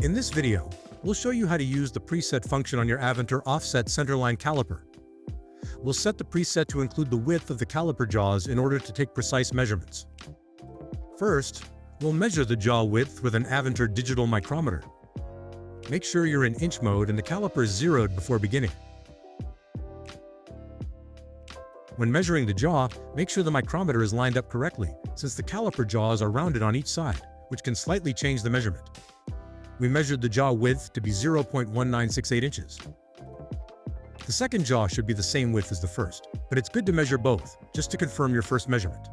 In this video, we'll show you how to use the preset function on your Aventor offset centerline caliper. We'll set the preset to include the width of the caliper jaws in order to take precise measurements. First, we'll measure the jaw width with an Aventor digital micrometer. Make sure you're in inch mode and the caliper is zeroed before beginning. When measuring the jaw, make sure the micrometer is lined up correctly, since the caliper jaws are rounded on each side, which can slightly change the measurement. We measured the jaw width to be 0.1968 inches. The second jaw should be the same width as the first, but it's good to measure both, just to confirm your first measurement.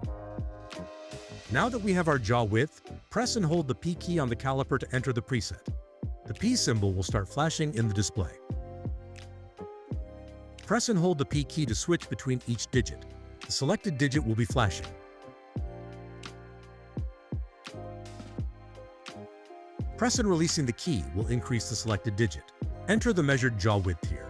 Now that we have our jaw width, press and hold the P key on the caliper to enter the preset. The P symbol will start flashing in the display. Press and hold the P key to switch between each digit. The selected digit will be flashing. Press and releasing the key will increase the selected digit. Enter the measured jaw width here.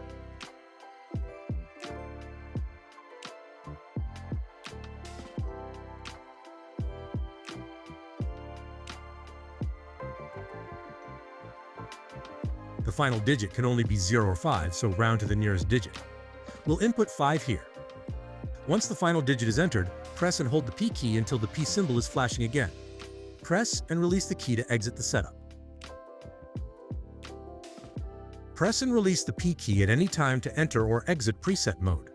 The final digit can only be 0 or 5, so round to the nearest digit. We'll input 5 here. Once the final digit is entered, press and hold the P key until the P symbol is flashing again. Press and release the key to exit the setup. Press and release the P key at any time to enter or exit preset mode.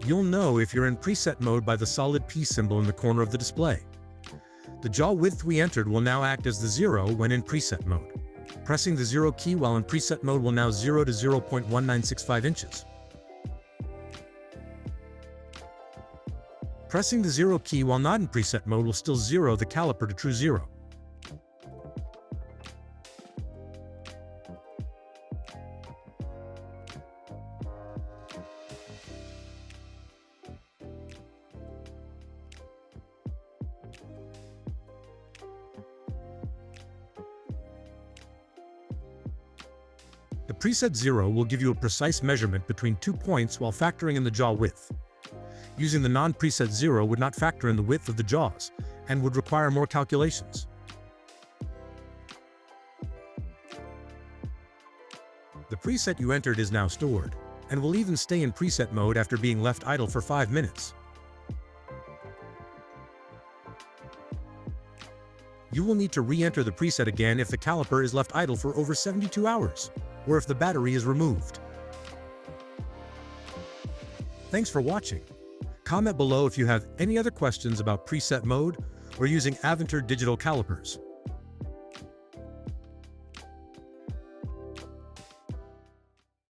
You'll know if you're in preset mode by the solid P symbol in the corner of the display. The jaw width we entered will now act as the 0 when in preset mode. Pressing the 0 key while in preset mode will now 0 to 0.1965 inches. Pressing the 0 key while not in preset mode will still 0 the caliper to true 0. The preset 0 will give you a precise measurement between 2 points while factoring in the jaw width. Using the non-preset 0 would not factor in the width of the jaws and would require more calculations. The preset you entered is now stored, and will even stay in preset mode after being left idle for 5 minutes. You will need to re-enter the preset again if the caliper is left idle for over 72 hours, or if the battery is removed. Thanks for watching. Comment below if you have any other questions about preset mode or using Aventor digital calipers.